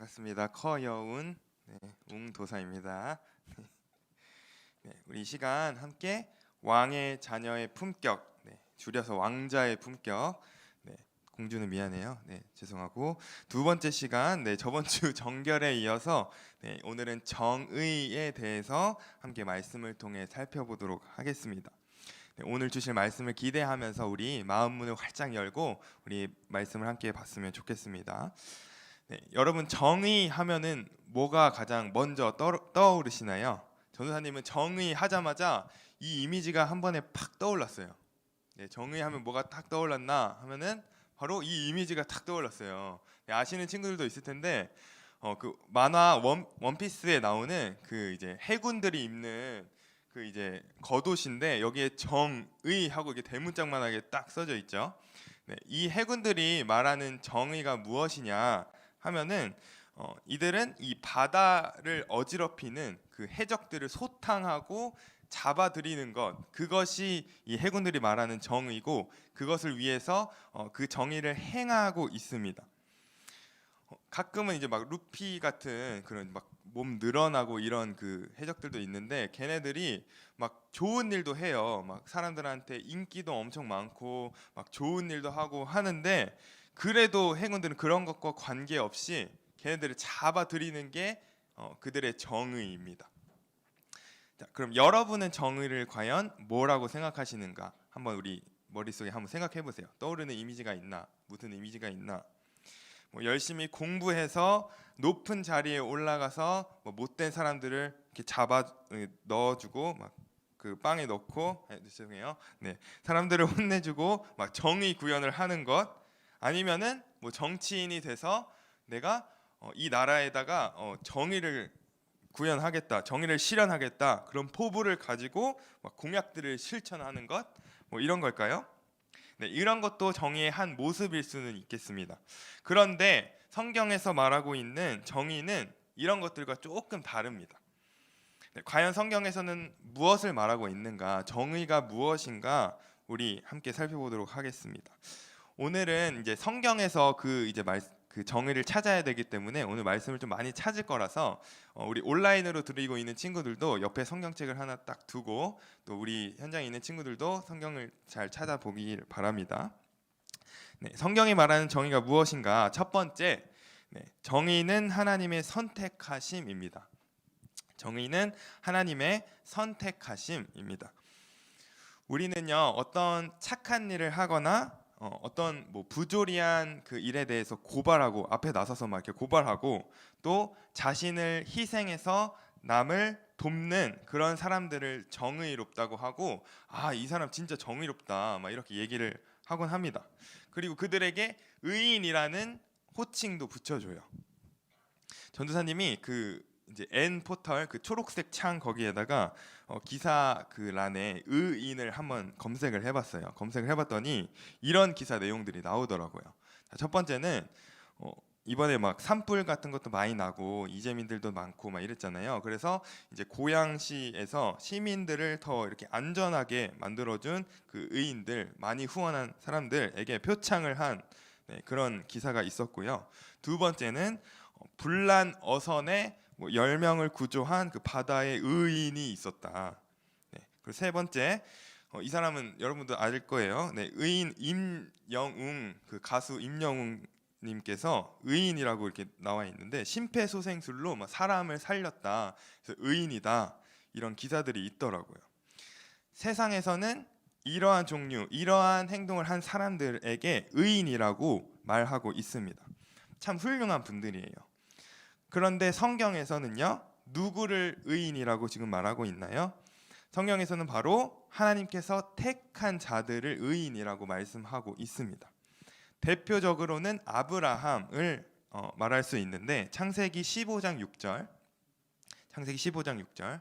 반갑습니다. 커여운 웅도사입니다. 우리 이 시간 함께 왕의 자녀의 품격, 줄여서 왕자의 품격. 공주는 미안해요. 죄송하고 두 번째 시간, 저번 주 정결에 이어서 오늘은 정의에 대해서 함께 말씀을 통해 살펴보도록 하겠습니다. 오늘 주실 말씀을 기대하면서 우리 마음 문을 활짝 열고 우리 말씀을 함께 봤으면 좋겠습니다. 여러분, 정의 하면은 뭐가 가장 먼저 떠오르시나요? 전도사님은 정의 하자마자 이 이미지가 한 번에 팍 떠올랐어요. 정의 하면 뭐가 탁 떠올랐나 하면은 바로 이 이미지가 탁 떠올랐어요. 아시는 친구들도 있을 텐데 그 만화 원피스에 나오는 그 이제 해군들이 입는 그 이제 겉옷인데 여기에 정의하고 이게 대문짝만하게 딱 써져 있죠. 이 해군들이 말하는 정의가 무엇이냐 하면은 이들은 이 바다를 어지럽히는 그 해적들을 소탕하고 잡아들이는 것, 그것이 이 해군들이 말하는 정의고, 그것을 위해서 그 정의를 행하고 있습니다. 가끔은 이제 막 루피 같은 그런 막 몸 늘어나고 이런 그 해적들도 있는데, 걔네들이 막 좋은 일도 해요. 막 사람들한테 인기도 엄청 많고 막 좋은 일도 하고 하는데, 그래도 해군들은 그런 것과 관계없이 걔네들을 잡아들이는 게 그들의 정의입니다. 자, 그럼 여러분은 정의를 과연 뭐라고 생각하시는가? 한번 우리 머릿속에 한번 생각해 보세요. 떠오르는 이미지가 있나? 무슨 이미지가 있나? 열심히 공부해서 높은 자리에 올라가서 못된 사람들을 이렇게 잡아 넣어주고 막 그 빵에 넣고 죄송해요. 사람들을 혼내주고 막 정의 구현을 하는 것, 아니면은 정치인이 돼서 내가 이 나라에다가 정의를 구현하겠다, 정의를 실현하겠다, 그런 포부를 가지고 막 공약들을 실천하는 것, 이런 걸까요? 이런 것도 정의의 한 모습일 수는 있겠습니다. 그런데 성경에서 말하고 있는 정의는 이런 것들과 조금 다릅니다. 과연 성경에서는 무엇을 말하고 있는가? 정의가 무엇인가? 우리 함께 살펴보도록 하겠습니다. 오늘은 이제 성경에서 그 정의를 찾아야 되기 때문에 오늘 말씀을 좀 많이 찾을 거라서 우리 온라인으로 들으고 있는 친구들도 옆에 성경책을 하나 딱 두고, 또 우리 현장에 있는 친구들도 성경을 잘 찾아보길 바랍니다. 성경이 말하는 정의가 무엇인가? 첫 번째, 정의는 하나님의 선택하심입니다. 정의는 하나님의 선택하심입니다. 우리는요, 어떤 착한 일을 하거나 어떤 부조리한 그 일에 대해서 고발하고, 앞에 나서서 막 이렇게 고발하고, 또 자신을 희생해서 남을 돕는 그런 사람들을 정의롭다고 하고, 이 사람 진짜 정의롭다, 막 이렇게 얘기를 하곤 합니다. 그리고 그들에게 의인이라는 호칭도 붙여줘요. 전도사님이 이제 N 포털 그 초록색 창 거기에다가 기사 그 란에 의인을 한번 검색을 해봤어요. 검색을 해봤더니 이런 기사 내용들이 나오더라고요. 자, 첫 번째는 이번에 막 산불 같은 것도 많이 나고 이재민들도 많고 막 이랬잖아요. 그래서 이제 고양시에서 시민들을 더 이렇게 안전하게 만들어준 그 의인들, 많이 후원한 사람들에게 표창을 한 그런 기사가 있었고요. 두 번째는 불난 어선에 10명을 구조한 그 바다의 의인이 있었다. 그리고 세 번째, 이 사람은 여러분도 알 거예요. 의인 임영웅, 그 가수 임영웅 님께서 의인이라고 이렇게 나와 있는데, 심폐소생술로 사람을 살렸다, 그래서 의인이다, 이런 기사들이 있더라고요. 세상에서는 이러한 종류, 이러한 행동을 한 사람들에게 의인이라고 말하고 있습니다. 참 훌륭한 분들이에요. 그런데 성경에서는요, 누구를 의인이라고 지금 말하고 있나요? 성경에서는 바로 하나님께서 택한 자들을 의인이라고 말씀하고 있습니다. 대표적으로는 아브라함을 말할 수 있는데, 창세기 15장 6절, 창세기 15장 6절,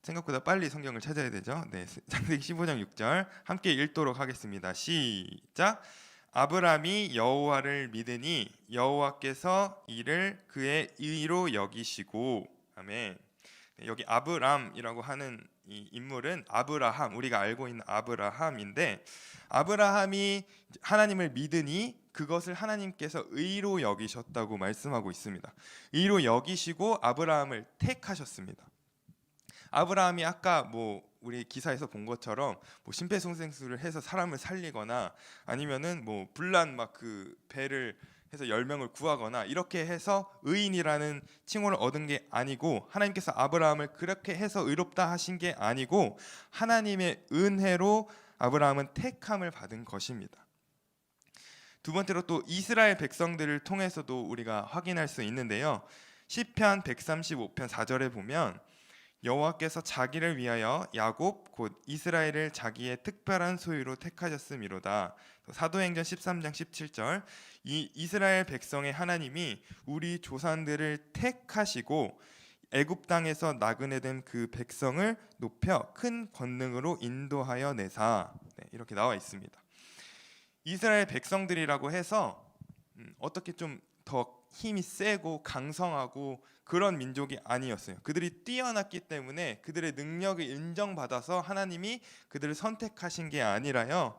생각보다 빨리 성경을 찾아야 되죠. 창세기 15장 6절 함께 읽도록 하겠습니다. 시작. 아브라함이 여호와를 믿으니 여호와께서 이를 그의 의로 여기시고. 아멘. 여기 아브람이라고 하는 이 인물은 아브라함, 우리가 알고 있는 아브라함인데, 아브라함이 하나님을 믿으니 그것을 하나님께서 의로 여기셨다고 말씀하고 있습니다. 의로 여기시고 아브라함을 택하셨습니다. 아브라함이 아까 우리 기사에서 본 것처럼 심폐소생술을 해서 사람을 살리거나 아니면은 불난 막 그 배를 해서 10명을 구하거나 이렇게 해서 의인이라는 칭호를 얻은 게 아니고, 하나님께서 아브라함을 그렇게 해서 의롭다 하신 게 아니고 하나님의 은혜로 아브라함은 택함을 받은 것입니다. 두 번째로 또 이스라엘 백성들을 통해서도 우리가 확인할 수 있는데요. 시편 135편 4절에 보면 여호와께서 자기를 위하여 야곱 곧 이스라엘을 자기의 특별한 소유로 택하셨음이로다. 사도행전 13장 17절, 이 이스라엘 백성의 하나님이 우리 조상들을 택하시고 애굽 땅에서 나그네 된 그 백성을 높여 큰 권능으로 인도하여 내사. 이렇게 나와 있습니다. 이스라엘 백성들이라고 해서 어떻게 좀 더 힘이 세고 강성하고 그런 민족이 아니었어요. 그들이 뛰어났기 때문에 그들의 능력을 인정받아서 하나님이 그들을 선택하신 게 아니라요,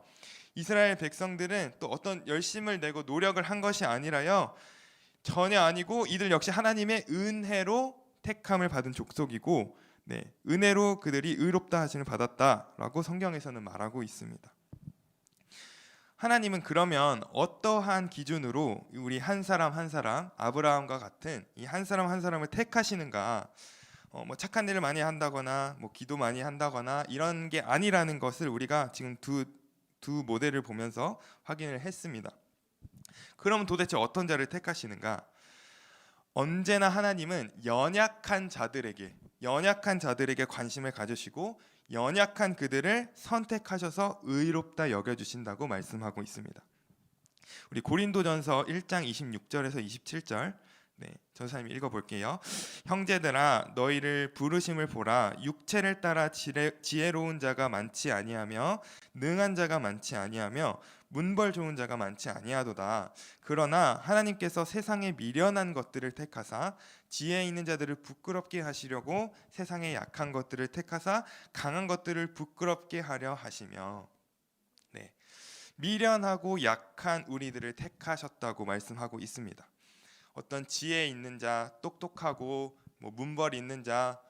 이스라엘 백성들은 또 어떤 열심을 내고 노력을 한 것이 아니라요, 전혀 아니고 이들 역시 하나님의 은혜로 택함을 받은 족속이고, 은혜로 그들이 의롭다 하심을 받았다라고 성경에서는 말하고 있습니다. 하나님은 그러면 어떠한 기준으로 우리 한 사람 한 사람, 아브라함과 같은 이 한 사람 한 사람을 택하시는가? 착한 일을 많이 한다거나 기도 많이 한다거나 이런 게 아니라는 것을 우리가 지금 두 모델을 보면서 확인을 했습니다. 그럼 도대체 어떤 자를 택하시는가? 언제나 하나님은 연약한 자들에게 관심을 가지시고 연약한 그들을 선택하셔서 의롭다 여겨주신다고 말씀하고 있습니다. 우리 고린도전서 1장 26절에서 27절, 전사님 읽어볼게요. 형제들아, 너희를 부르심을 보라. 육체를 따라 지혜로운 자가 많지 아니하며 능한 자가 많지 아니하며 문벌 좋은 자가 많지 아니하도다. 그러나 하나님께서 세상에 미련한 것들을 택하사 지혜 있는 자들을 부끄럽게 하시려고 세상에 약한 것들을 택하사 강한 것들을 부끄럽게 하려 하시며, 미련하고 약한 우리들을 택하셨다고 말씀하고 있습니다. 어떤 지혜 있는 자, 똑똑하고 문벌이 있는 자,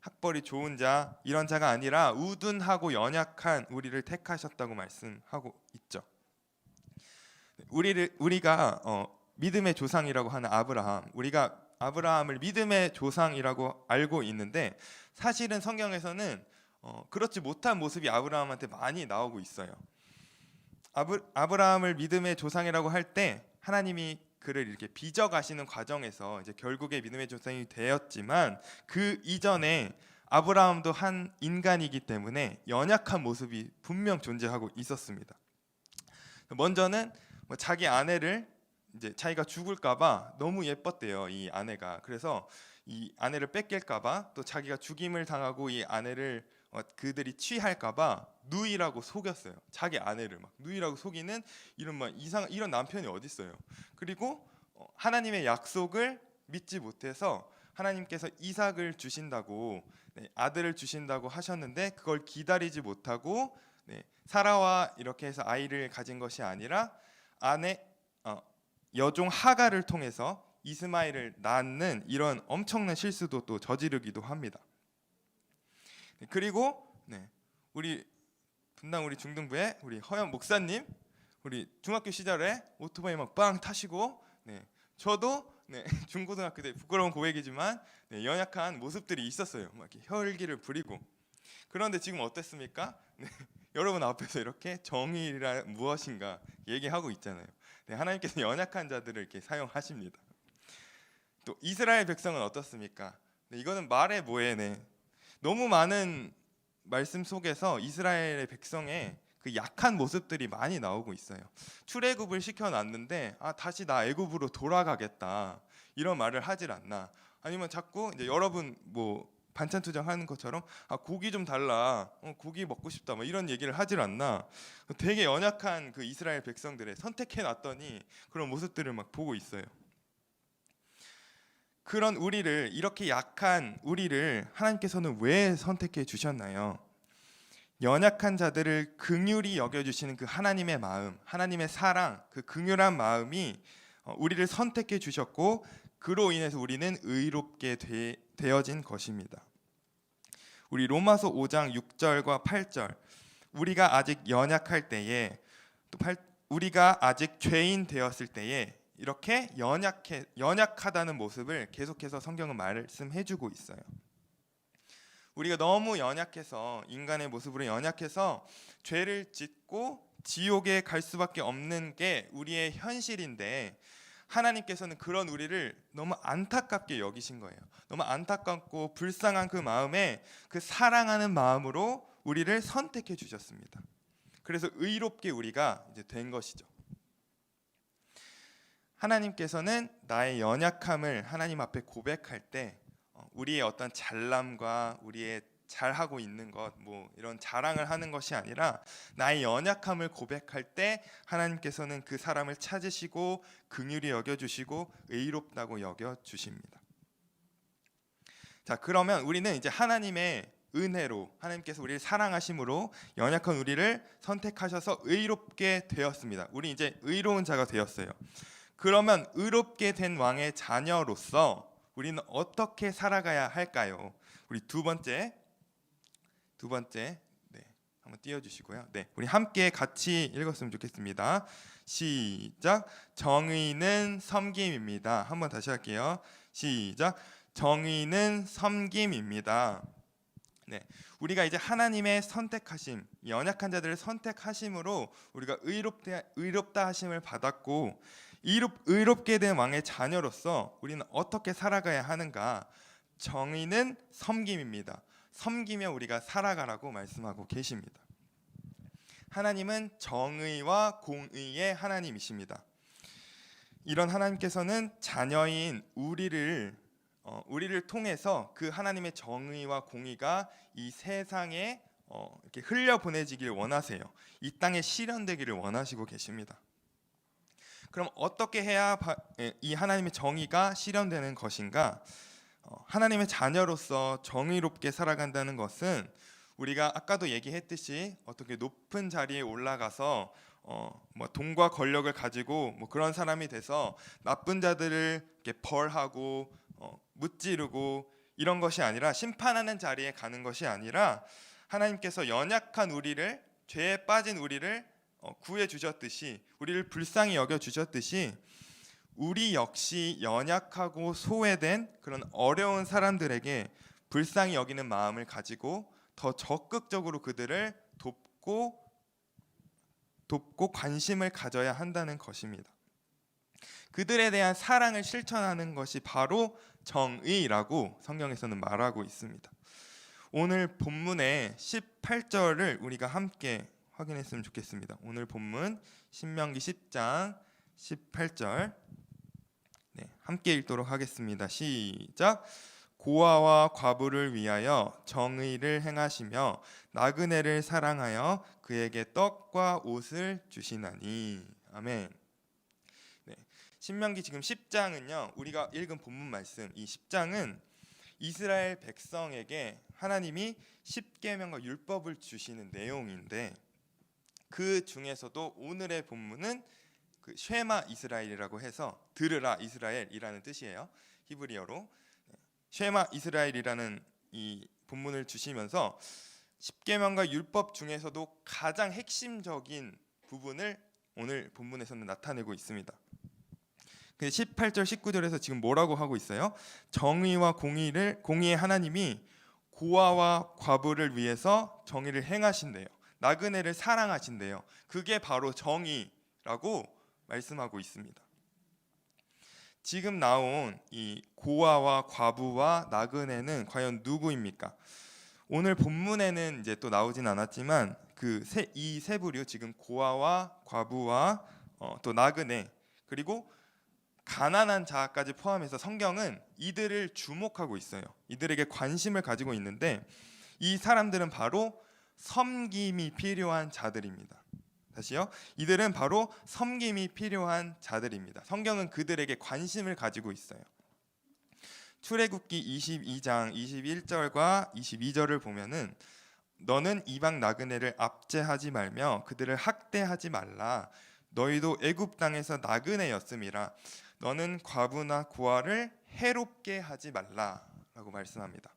학벌이 좋은 자, 이런 자가 아니라 우둔하고 연약한 우리를 택하셨다고 말씀하고 있죠. 우리가 믿음의 조상이라고 하는 아브라함, 우리가 아브라함을 믿음의 조상이라고 알고 있는데, 사실은 성경에서는 그렇지 못한 모습이 아브라함한테 많이 나오고 있어요. 아브라함을 믿음의 조상이라고 할 때 하나님이 그를 이렇게 빚어가시는 과정에서 이제 결국에 믿음의 조상이 되었지만, 그 이전에 아브라함도 한 인간이기 때문에 연약한 모습이 분명 존재하고 있었습니다. 먼저는 자기 아내를 이제 자기가 죽을까봐 너무 예뻤대요, 이 아내가. 그래서 이 아내를 뺏길까봐, 또 자기가 죽임을 당하고 이 아내를 그들이 취할까봐 누이라고 속였어요. 자기 아내를 막 누이라고 속이는 이런 남편이 어디 있어요. 그리고 하나님의 약속을 믿지 못해서 하나님께서 이삭을 주신다고, 아들을 주신다고 하셨는데 그걸 기다리지 못하고 사라와 이렇게 해서 아이를 가진 것이 아니라 여종 하갈을 통해서 이스마엘을 낳는 이런 엄청난 실수도 또 저지르기도 합니다. 그리고 분당 우리 중등부에 우리 허연 목사님, 우리 중학교 시절에 오토바이 막 빵 타시고, 저도 중고등학교 때 부끄러운 고백이지만 연약한 모습들이 있었어요. 막 이렇게 혈기를 부리고. 그런데 지금 어땠습니까? 여러분 앞에서 이렇게 정의라 무엇인가 얘기하고 있잖아요. 하나님께서 연약한 자들을 이렇게 사용하십니다. 또 이스라엘 백성은 어떻습니까? 이거는 말해 뭐해. 너무 많은 말씀 속에서 이스라엘의 백성의 그 약한 모습들이 많이 나오고 있어요. 출애굽을 시켜놨는데 다시 나 애굽으로 돌아가겠다 이런 말을 하질 않나. 아니면 자꾸 이제 여러분 반찬 투정하는 것처럼 고기 좀 달라, 고기 먹고 싶다 이런 얘기를 하질 않나. 되게 연약한 그 이스라엘 백성들의 선택해놨더니 그런 모습들을 막 보고 있어요. 그런 우리를, 이렇게 약한 우리를 하나님께서는 왜 선택해 주셨나요? 연약한 자들을 긍휼히 여겨주시는 그 하나님의 마음, 하나님의 사랑, 그 긍휼한 마음이 우리를 선택해 주셨고, 그로 인해서 우리는 의롭게 되어진 것입니다. 우리 로마서 5장 6절과 8절, 우리가 아직 연약할 때에, 우리가 아직 죄인 되었을 때에 이렇게 연약하다는 모습을 계속해서 성경은 말씀해주고 있어요. 우리가 너무 연약해서, 인간의 모습으로 연약해서 죄를 짓고 지옥에 갈 수밖에 없는 게 우리의 현실인데, 하나님께서는 그런 우리를 너무 안타깝게 여기신 거예요. 너무 안타깝고 불쌍한 그 마음에, 그 사랑하는 마음으로 우리를 선택해 주셨습니다. 그래서 의롭게 우리가 이제 된 것이죠. 하나님께서는 나의 연약함을 하나님 앞에 고백할 때, 우리의 어떤 잘남과 우리의 잘하고 있는 것, 뭐 이런 자랑을 하는 것이 아니라 나의 연약함을 고백할 때 하나님께서는 그 사람을 찾으시고 긍휼히 여겨주시고 의롭다고 여겨주십니다. 자, 그러면 우리는 이제 하나님의 은혜로, 하나님께서 우리를 사랑하심으로 연약한 우리를 선택하셔서 의롭게 되었습니다. 우리 이제 의로운 자가 되었어요. 그러면 의롭게 된 왕의 자녀로서 우리는 어떻게 살아가야 할까요? 우리 두 번째, 네, 한번 띄워주시고요. 네, 우리 함께 같이 읽었으면 좋겠습니다. 시작. 정의는 섬김입니다. 한번 다시 할게요. 시작. 정의는 섬김입니다. 네, 우리가 이제 하나님의 선택하심, 연약한 자들을 선택하심으로 우리가 의롭다 하심을 받았고, 의롭게 된 왕의 자녀로서 우리는 어떻게 살아가야 하는가? 정의는 섬김입니다. 섬기며 우리가 살아가라고 말씀하고 계십니다. 하나님은 정의와 공의의 하나님이십니다. 이런 하나님께서는 자녀인 우리를 통해서 그 하나님의 정의와 공의가 이 세상에 이렇게 흘려 보내지길 원하세요. 이 땅에 실현되기를 원하시고 계십니다. 그럼 어떻게 해야 이 하나님의 정의가 실현되는 것인가? 하나님의 자녀로서 정의롭게 살아간다는 것은 우리가 아까도 얘기했듯이 어떻게 높은 자리에 올라가서 뭐 돈과 권력을 가지고 뭐 그런 사람이 돼서 나쁜 자들을 이렇게 벌하고 무찌르고 이런 것이 아니라, 심판하는 자리에 가는 것이 아니라, 하나님께서 연약한 우리를, 죄에 빠진 우리를 구해 주셨듯이, 우리를 불쌍히 여겨 주셨듯이, 우리 역시 연약하고 소외된 그런 어려운 사람들에게 불쌍히 여기는 마음을 가지고 더 적극적으로 그들을 돕고 관심을 가져야 한다는 것입니다. 그들에 대한 사랑을 실천하는 것이 바로 정의라고 성경에서는 말하고 있습니다. 오늘 본문의 18절을 우리가 함께 확인했으면 좋겠습니다. 오늘 본문 신명기 10장 18절, 네, 함께 읽도록 하겠습니다. 시작. 고아와 과부를 위하여 정의를 행하시며 나그네를 사랑하여 그에게 떡과 옷을 주시나니. 아멘. 네, 신명기 지금 10장은요, 우리가 읽은 본문 말씀, 이 10장은 이스라엘 백성에게 하나님이 십계명과 율법을 주시는 내용인데, 그 중에서도 오늘의 본문은 그 쉐마 이스라엘이라고 해서 들으라 이스라엘이라는 뜻이에요. 히브리어로 쉐마 이스라엘이라는 이 본문을 주시면서 십계명과 율법 중에서도 가장 핵심적인 부분을 오늘 본문에서는 나타내고 있습니다. 18절 19절에서 지금 뭐라고 하고 있어요? 정의와 공의의 하나님이 고아와 과부를 위해서 정의를 행하신대요. 나그네를 사랑하신대요. 그게 바로 정의라고 말씀하고 있습니다. 지금 나온 이 고아와 과부와 나그네는 과연 누구입니까? 오늘 본문에는 이제 또 나오진 않았지만 이 세 부류, 지금 고아와 과부와 또 나그네, 그리고 가난한 자까지 포함해서 성경은 이들을 주목하고 있어요. 이들에게 관심을 가지고 있는데, 이 사람들은 바로 섬김이 필요한 자들입니다. 다시요. 이들은 바로 섬김이 필요한 자들입니다. 성경은 그들에게 관심을 가지고 있어요. 출애굽기 22장 21절과 22절을 보면은 너는 이방 나그네를 압제하지 말며 그들을 학대하지 말라. 너희도 애굽 땅에서 나그네였음이라. 너는 과부나 고아를 해롭게 하지 말라라고 말씀합니다.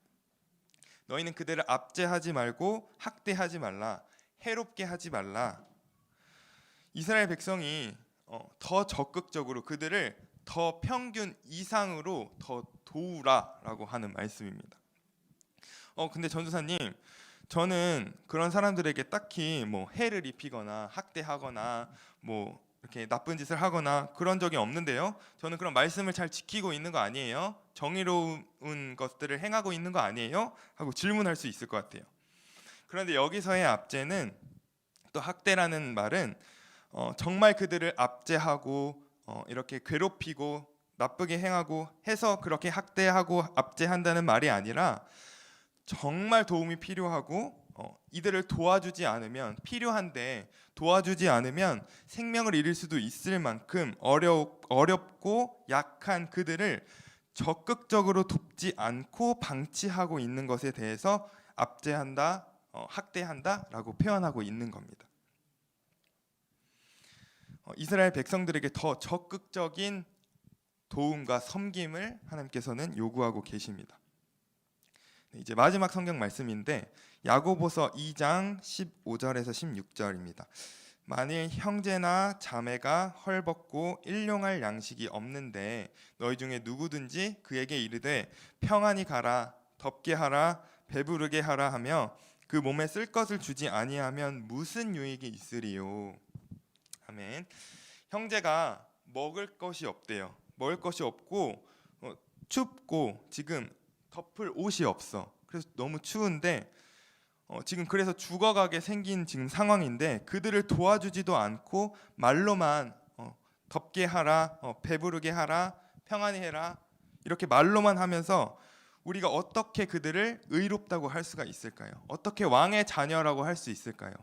너희는 그들을 압제하지 말고 학대하지 말라. 해롭게 하지 말라. 이스라엘 백성이 더 적극적으로 그들을 더 평균 이상으로 더 도우라라고 하는 말씀입니다. 근데 전도사님, 저는 그런 사람들에게 딱히 뭐 해를 입히거나 학대하거나 뭐 이렇게 나쁜 짓을 하거나 그런 적이 없는데요. 저는 그런 말씀을 잘 지키고 있는 거 아니에요? 정의로운 것들을 행하고 있는 거 아니에요? 하고 질문할 수 있을 것 같아요. 그런데 여기서의 압제는, 또 학대라는 말은 정말 그들을 압제하고 이렇게 괴롭히고 나쁘게 행하고 해서 그렇게 학대하고 압제한다는 말이 아니라, 정말 도움이 필요하고 이들을 도와주지 않으면, 필요한데 도와주지 않으면 생명을 잃을 수도 있을 만큼 어렵고 약한 그들을 적극적으로 돕지 않고 방치하고 있는 것에 대해서 압제한다, 학대한다라고 표현하고 있는 겁니다. 이스라엘 백성들에게 더 적극적인 도움과 섬김을 하나님께서는 요구하고 계십니다. 이제 마지막 성경 말씀인데 야고보서 2장 15절에서 16절입니다. 만일 형제나 자매가 헐벗고 일용할 양식이 없는데 너희 중에 누구든지 그에게 이르되 평안히 가라, 덥게 하라, 배부르게 하라 하며 그 몸에 쓸 것을 주지 아니하면 무슨 유익이 있으리요. 아멘. 형제가 먹을 것이 없대요. 먹을 것이 없고 춥고 지금 덮을 옷이 없어. 그래서 너무 추운데 지금 그래서 죽어가게 생긴 지금 상황인데 그들을 도와주지도 않고 말로만 덥게 하라, 배부르게 하라, 평안히 해라 이렇게 말로만 하면서 우리가 어떻게 그들을 의롭다고 할 수가 있을까요? 어떻게 왕의 자녀라고 할 수 있을까요?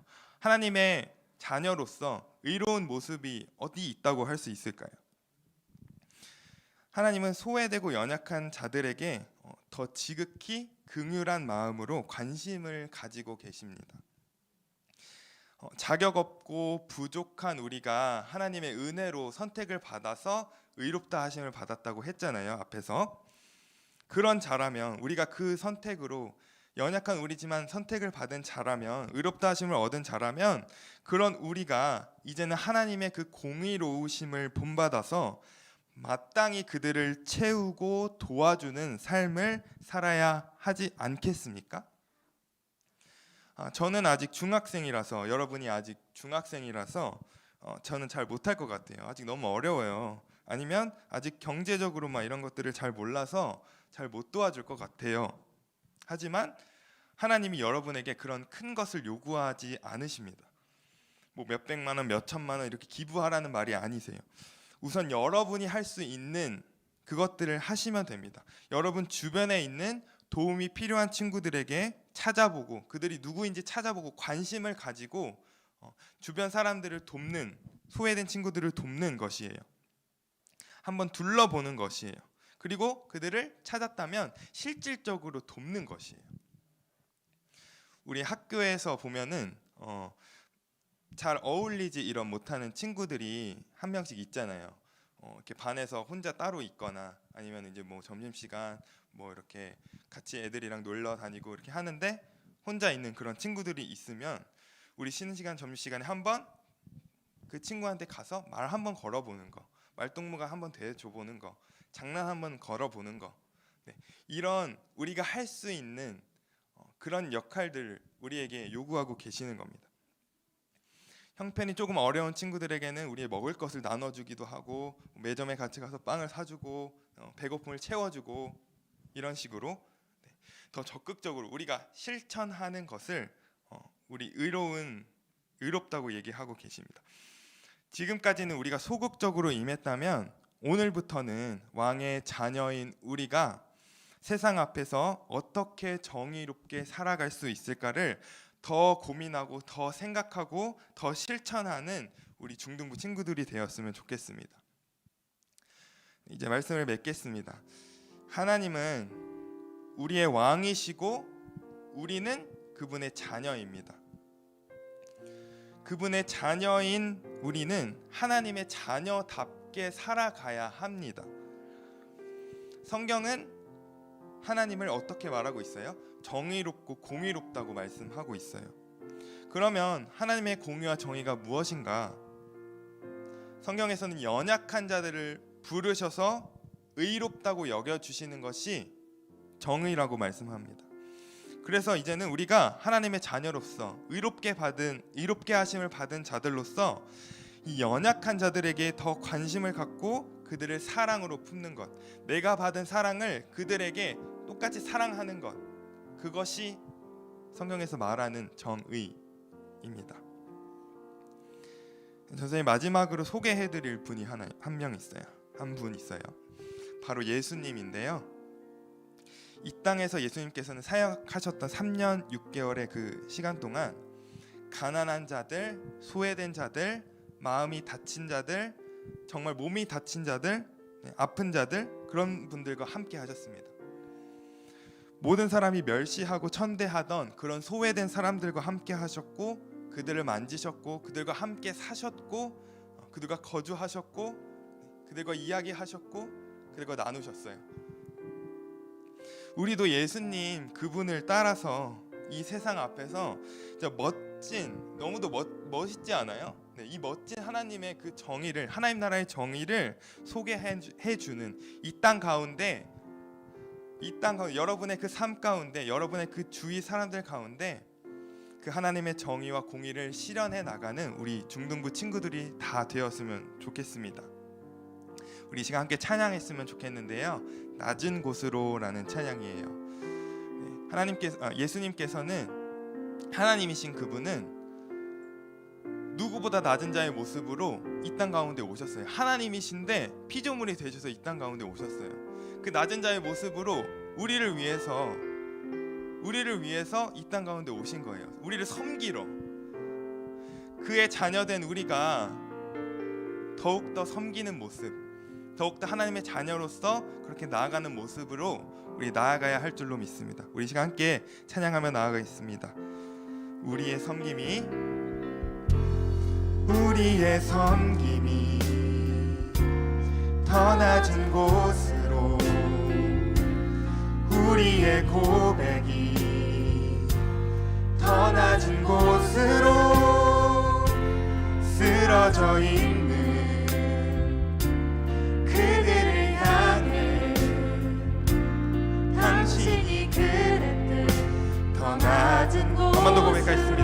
하나님의 자녀로서 의로운 모습이 어디 있다고 할 수 있을까요? 하나님은 소외되고 연약한 자들에게 더 지극히 긍휼한 마음으로 관심을 가지고 계십니다. 자격 없고 부족한 우리가 하나님의 은혜로 선택을 받아서 의롭다 하심을 받았다고 했잖아요, 앞에서. 그런 자라면, 우리가 그 선택으로, 연약한 우리지만 선택을 받은 자라면, 의롭다 하심을 얻은 자라면, 그런 우리가 이제는 하나님의 그 공의로우심을 본받아서 마땅히 그들을 채우고 도와주는 삶을 살아야 하지 않겠습니까? 저는 아직 중학생이라서, 여러분이 아직 중학생이라서 저는 잘 못할 것 같아요. 아직 너무 어려워요. 아니면 아직 경제적으로 막 이런 것들을 잘 몰라서 잘 못 도와줄 것 같아요. 하지만 하나님이 여러분에게 그런 큰 것을 요구하지 않으십니다. 뭐 몇백만 원, 몇천만 원 이렇게 기부하라는 말이 아니세요. 우선 여러분이 할 수 있는 그것들을 하시면 됩니다. 여러분 주변에 있는 도움이 필요한 친구들에게 찾아보고, 그들이 누구인지 찾아보고 관심을 가지고 주변 사람들을 돕는, 소외된 친구들을 돕는 것이에요. 한번 둘러보는 것이에요. 그리고 그들을 찾았다면 실질적으로 돕는 것이에요. 우리 학교에서 보면은 잘 어울리지 이런 못하는 친구들이 한 명씩 있잖아요. 이렇게 반에서 혼자 따로 있거나 아니면 이제 뭐 점심시간 뭐 이렇게 같이 애들이랑 놀러 다니고 이렇게 하는데 혼자 있는 그런 친구들이 있으면 우리 쉬는 시간, 점심시간에 한번 그 친구한테 가서 말 한번 걸어보는 거, 말동무가 한번 대줘보는 거, 장난 한번 걸어보는 거, 네, 이런 우리가 할 수 있는 그런 역할들 우리에게 요구하고 계시는 겁니다. 형편이 조금 어려운 친구들에게는 우리의 먹을 것을 나눠주기도 하고, 매점에 같이 가서 빵을 사주고 배고픔을 채워주고, 이런 식으로 더 적극적으로 우리가 실천하는 것을 우리 의롭다고 얘기하고 계십니다. 지금까지는 우리가 소극적으로 임했다면 오늘부터는 왕의 자녀인 우리가 세상 앞에서 어떻게 정의롭게 살아갈 수 있을까를 더 고민하고 더 생각하고 더 실천하는 우리 중등부 친구들이 되었으면 좋겠습니다. 이제 말씀을 맺겠습니다. 하나님은 우리의 왕이시고 우리는 그분의 자녀입니다. 그분의 자녀인 우리는 하나님의 자녀답게 살아가야 합니다. 성경은 하나님을 어떻게 말하고 있어요? 정의롭고 공의롭다고 말씀하고 있어요. 그러면 하나님의 공의와 정의가 무엇인가? 성경에서는 연약한 자들을 부르셔서 의롭다고 여겨주시는 것이 정의라고 말씀합니다. 그래서 이제는 우리가 하나님의 자녀로서 의롭게 하심을 받은 자들로서 이 연약한 자들에게 더 관심을 갖고 그들을 사랑으로 품는 것, 내가 받은 사랑을 그들에게 똑같이 사랑하는 것, 그것이 성경에서 말하는 정의입니다. 선생님, 마지막으로 소개해드릴 분이 한 명 있어요. 한 분 있어요. 바로 예수님인데요. 이 땅에서 예수님께서는 사역하셨던 3년 6개월의 그 시간 동안 가난한 자들, 소외된 자들, 마음이 다친 자들, 정말 몸이 다친 자들, 아픈 자들, 그런 분들과 함께 하셨습니다. 모든 사람이 멸시하고 천대하던 그런 소외된 사람들과 함께 하셨고, 그들을 만지셨고, 그들과 함께 사셨고, 그들과 거주하셨고, 그들과 이야기하셨고, 그들과 나누셨어요. 우리도 예수님 그분을 따라서 이 세상 앞에서 진짜 멋진, 너무도 멋있지 않아요? 네, 이 멋진 하나님의 그 정의를, 하나님 나라의 정의를 소개해주는 이 땅 가운데, 여러분의 그 삶 가운데, 여러분의 그 주위 사람들 가운데 그 하나님의 정의와 공의를 실현해 나가는 우리 중등부 친구들이 다 되었으면 좋겠습니다. 우리 이 시간 함께 찬양했으면 좋겠는데요. 낮은 곳으로라는 찬양이에요. 예수님께서는, 하나님이신 그분은 누구보다 낮은 자의 모습으로 이 땅 가운데 오셨어요. 하나님이신데 피조물이 되셔서 이 땅 가운데 오셨어요. 그 낮은 자의 모습으로 우리를 위해서 이 땅 가운데 오신 거예요. 우리를 섬기러. 그의 자녀된 우리가 더욱더 섬기는 모습, 더욱더 하나님의 자녀로서 그렇게 나아가는 모습으로 우리 나아가야 할 줄로 믿습니다. 우리 시간 함께 찬양하며 나아가겠습니다. 우리의 섬김이 더 낮은 곳으로, 우리의 고백이 더 낮은 곳으로 쓰러져 있는 그들을 향해 당신이 그랬듯 더 낮은 곳. 한 번 더 고백하겠습니다.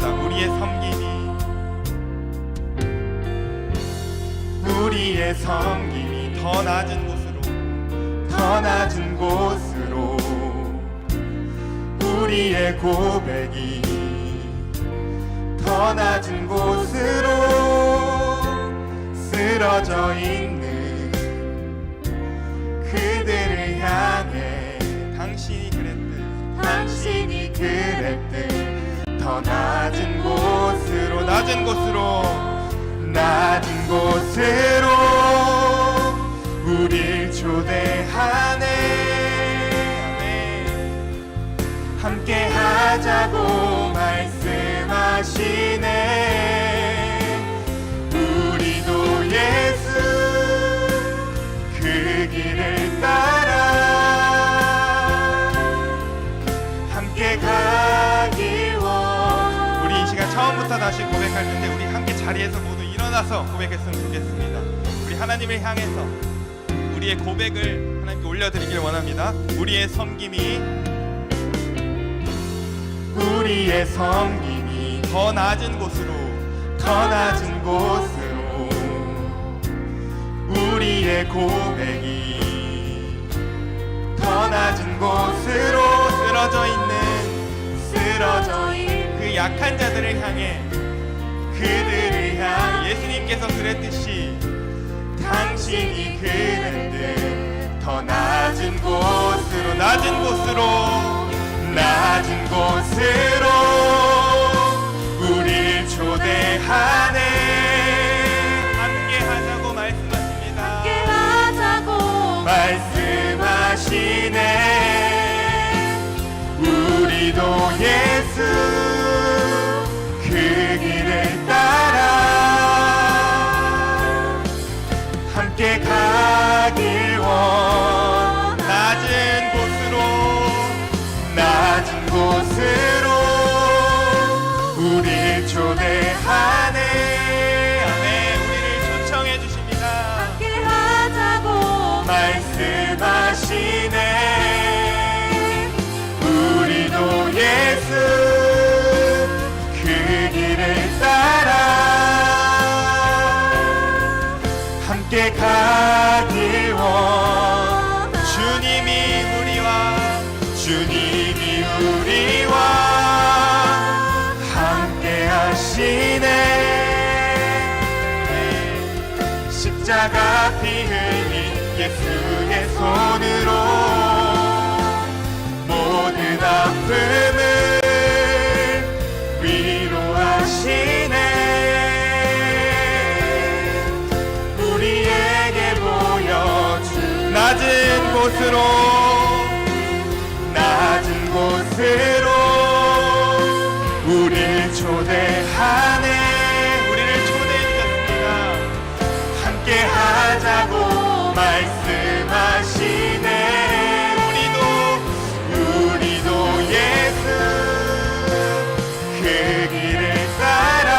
우리의 섬김이 더 낮은 곳으로, 우리의 고백이 더 낮은 곳으로 쓰러져 있는 그들을 향해 당신이 그랬듯 더 낮은 곳으로 우릴 초대하네. 함께 하자고 말씀하시네. 우리도 예수 그 길을 따라 함께 가길 원. 우리 이 시간 처음부터 다시 고백할 텐데 우리 함께 자리에서 모두 일어나서 고백했으면 좋겠습니다. 우리 하나님을 향해서 우리의 고백을 하나님께 올려드리길 원합니다. 우리의 섬김이 더 낮은 곳으로, 우리의 고백이 더 낮은 곳으로 쓰러져 있는 그 약한 자들을 향해, 그들을 향해 예수님께서 그랬듯이 당신이 그랬듯 더 낮은 곳으로 우리를 초대하네. 함께 하자고 말씀하십니다. 말씀하시 우리도 예수 그 길을 따라 함께 가길 낮은 곳으로 우리를 초대하네. 아멘. 우리를 초청해 주십니다. 함께 하자고 말씀하시네. 우리도 예수 그 길을 따라 함께 가길 주님이 우리와 함께 하시네. 십자가 피 흘린 예수의 손으로 모든 아픔을 위로하시네. 우리에게 보여준 낮은 곳으로 우리를 초대하네. 우리를 초대해 주셨습니다. 함께 하자고 말씀하시네. 우리도 예수 그 길을 따라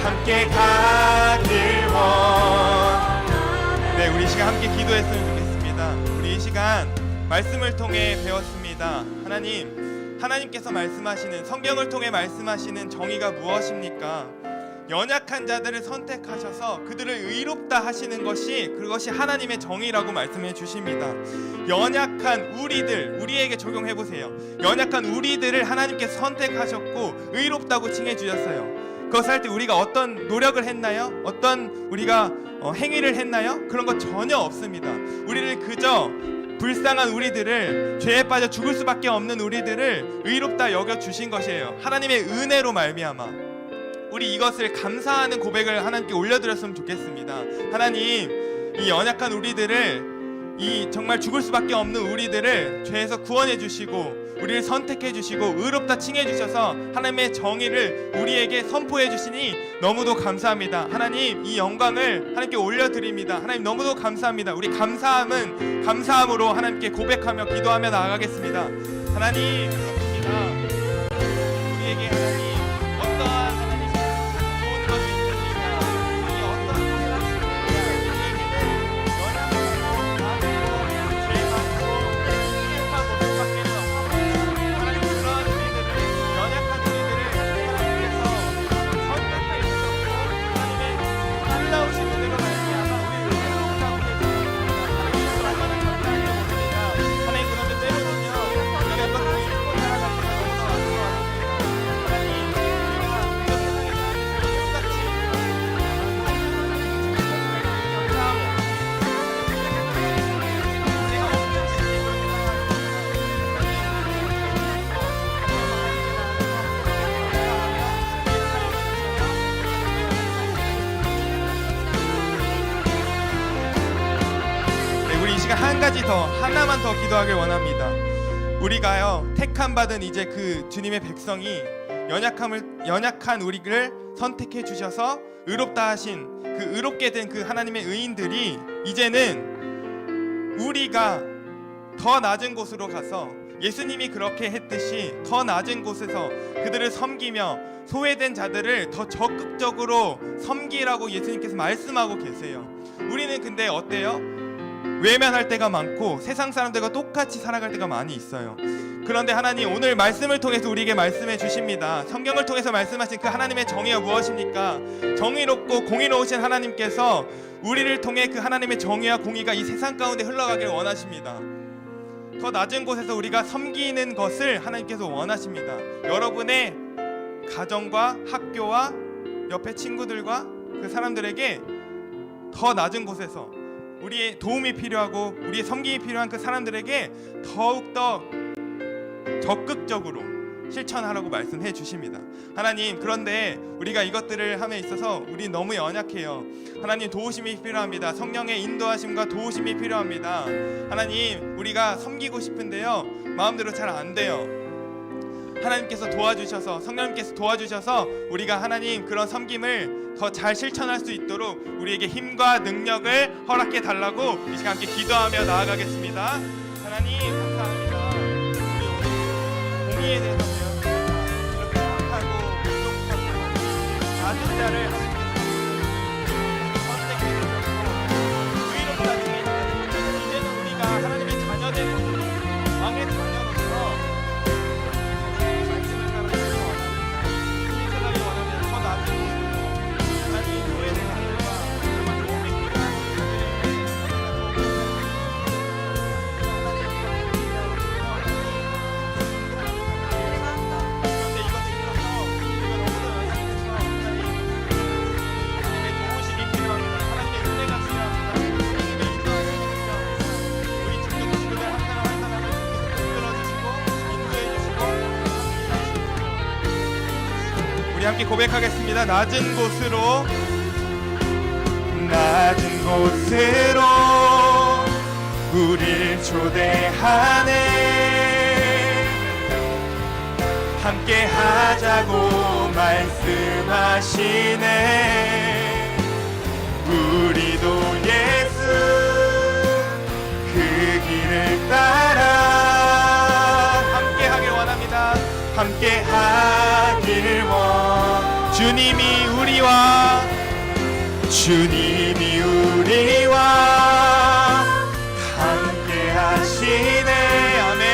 함께 가길 네, 우리 이 시간 함께 기도했으면 좋겠습니다. 우리 이 시간 말씀을 통해 배웠습니다. 하나님께서 말씀하시는, 성경을 통해 말씀하시는 정의가 무엇입니까? 연약한 자들을 선택하셔서 그들을 의롭다 하시는 그것이 하나님의 정의라고 말씀해 주십니다. 연약한 우리에게 적용해 보세요. 연약한 우리들을 하나님께서 선택하셨고 의롭다고 칭해 주셨어요. 그것을 할 때 우리가 어떤 노력을 했나요? 어떤 우리가 행위를 했나요? 그런 것 전혀 없습니다. 우리를 그저 불쌍한 우리들을, 죄에 빠져 죽을 수밖에 없는 우리들을 의롭다 여겨 주신 것이에요. 하나님의 은혜로 말미암아 우리 이것을 감사하는 고백을 하나님께 올려드렸으면 좋겠습니다. 하나님, 이 연약한 우리들을, 이 정말 죽을 수밖에 없는 우리들을 죄에서 구원해 주시고 우리를 선택해 주시고 의롭다 칭해 주셔서 하나님의 정의를 우리에게 선포해 주시니 너무도 감사합니다. 하나님, 이 영광을 하나님께 올려드립니다. 하나님, 너무도 감사합니다. 우리 감사함으로 하나님께 고백하며 기도하며 나아가겠습니다. 하나님, 그렇습니다. 우리에게 하나님 어떠한 하나님 좋은 것이 있습니까? 우리 어떠한 것을 하십니까? 우리에게는 연약하고 죄 많고 시급한 모습밖에 없습니다. 하나님, 그러한 우리들을, 연약한 우리들을 하나님께서 선택해 주셨고 하나님의 놀라우신 은혜로 말미암아 우리를 의롭다고 해주셨습니다. 하나님께서 얼마나 감사한지 모릅니다. 하나님, 그런데 때로는요 우리가 그것을 잊고 살아가기가 너무나 아쉬워합니다. 하나님, 우리가 이 세상에서 똑같이 감사하고 내가 없는 짓을 그렇게 네, 우리 이 시간 한 가지 하나만 더 기도하길 원합니다. 우리가요 택함 받은 이제 그 주님의 백성이 연약한 우리를 선택해 주셔서 의롭다 하신 그 의롭게 된 그 하나님의 의인들이 이제는 우리가 더 낮은 곳으로 가서 예수님이 그렇게 했듯이 더 낮은 곳에서 그들을 섬기며 소외된 자들을 더 적극적으로 섬기라고 예수님께서 말씀하고 계세요. 우리는 근데 어때요? 외면할 때가 많고 세상 사람들과 똑같이 살아갈 때가 많이 있어요. 그런데 하나님, 오늘 말씀을 통해서 우리에게 말씀해 주십니다. 성경을 통해서 말씀하신 그 하나님의 정의가 무엇입니까? 정의롭고 공의로우신 하나님께서 우리를 통해 그 하나님의 정의와 공의가 이 세상 가운데 흘러가길 원하십니다. 더 낮은 곳에서 우리가 섬기는 것을 하나님께서 원하십니다. 여러분의 가정과 학교와 옆에 친구들과 그 사람들에게 더 낮은 곳에서 우리의 도움이 필요하고 우리의 섬김이 필요한 그 사람들에게 더욱더 적극적으로 실천하라고 말씀해 주십니다. 하나님, 그런데 우리가 이것들을 함에 있어서 우리 너무 연약해요. 하나님, 도우심이 필요합니다. 성령의 인도하심과 도우심이 필요합니다. 하나님, 우리가 섬기고 싶은데요, 마음대로 잘 안 돼요. 하나님께서 도와주셔서, 성령님께서 도와주셔서 우리가 하나님 그런 섬김을 더 잘 실천할 수 있도록 우리에게 힘과 능력을 허락해 달라고 이 시간 함께 기도하며 나아가겠습니다. 하나님, 감사합니다. 우리 오늘 공의에 대해서 배웠습니다. 이렇게 착하고 부족하고 낮은 자를 선택해 주셨고 의롭다 주님, 이제는 우리가 하나님의 자녀된 모습, 왕의 자녀로서 말씀을 따라 실천하기 원하면 더 낮은 모습으로 하나님 교회의 자녀들과 정말 도움이 필요한 그런데 이것을 위해서 우리가 너무나 연약해서 하나님의 도우심이 필요합니다. 하나님의 은혜가 필요합니다. 하나님의 인도하심이 필요합니다. 우리 주님의 친구들 한 사람 한 사람을 이끌어주시고 인도해주시고 우리 함께 고백하겠습니다. 낮은 곳으로 우릴 초대하네. 함께 하자고 말씀하시네. 우리도 예수 그 길을 따라 함께 하길 원합니다. 함께 하길 주님이 우리와 함께 하시네. 아멘.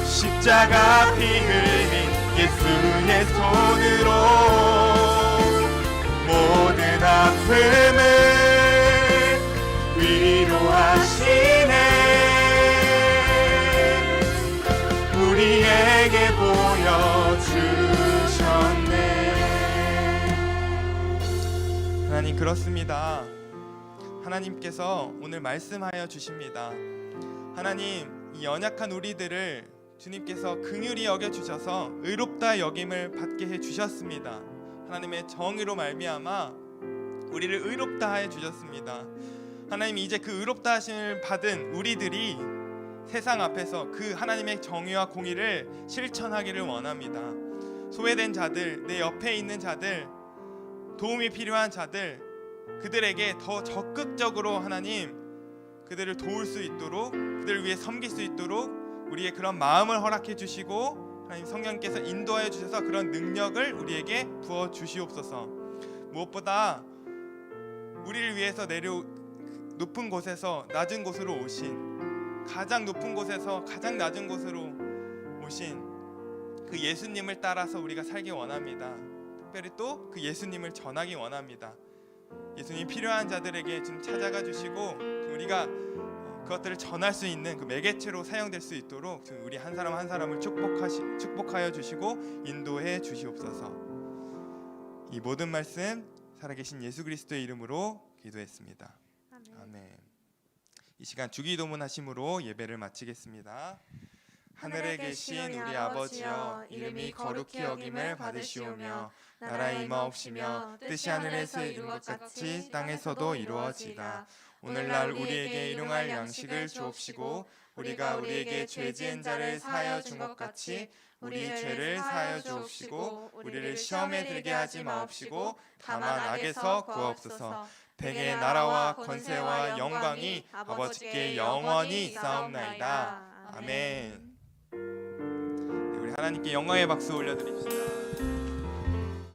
십자가 피 흘린 예수의 손으로 모든 아픔을 위로하시네. 우리에게 보여주셨네. 하나님, 그렇습니다. 하나님께서 오늘 말씀하여 주십니다. 하나님, 이 연약한 우리들을 주님께서 긍휼히 여겨 주셔서 의롭다 여김을 받게 해 주셨습니다. 하나님의 정의로 말미암아 우리를 의롭다 해 주셨습니다. 하나님, 이제 그 의롭다 하심을 받은 우리들이 세상 앞에서 그 하나님의 정의와 공의를 실천하기를 원합니다. 소외된 자들, 내 옆에 있는 자들, 도움이 필요한 자들, 그들에게 더 적극적으로 하나님 그들을 도울 수 있도록, 그들을 위해 섬길 수 있도록 우리의 그런 마음을 허락해 주시고 하나님 성령께서 인도하여 주셔서 그런 능력을 우리에게 부어 주시옵소서. 무엇보다 우리를 위해서 높은 곳에서 낮은 곳으로 오신, 가장 높은 곳에서 가장 낮은 곳으로 오신 그 예수님을 따라서 우리가 살기 원합니다. 특별히 또 그 예수님을 전하기 원합니다. 예수님 필요한 자들에게 좀 찾아가 주시고 우리가 그것들을 전할 수 있는 그 매개체로 사용될 수 있도록 우리 한 사람 한 사람을 축복하여 주시고 인도해 주시옵소서. 이 모든 말씀 살아계신 예수 그리스도의 이름으로 기도했습니다. 아멘. 이 시간 주기도문 하심으로 예배를 마치겠습니다. 하늘에 계신 우리 아버지여, 이름이 거룩히 여김을 받으시오며 나라 임하옵시며 뜻이 하늘에서 이룬 것 같이 땅에서도 이루어지이다. 오늘날 우리에게 일용할 양식을 주옵시고 우리가 우리에게 죄 지은 자를 사하여 준 것 같이 우리 죄를 사하여 주옵시고 우리를 시험에 들게 하지 마옵시고 다만 악에서 구하옵소서. 대개 나라와 권세와 영광이 아버지께 영원히 있사옵나이다. 아멘. 우리 하나님께 영광의 박수 올려드립시다.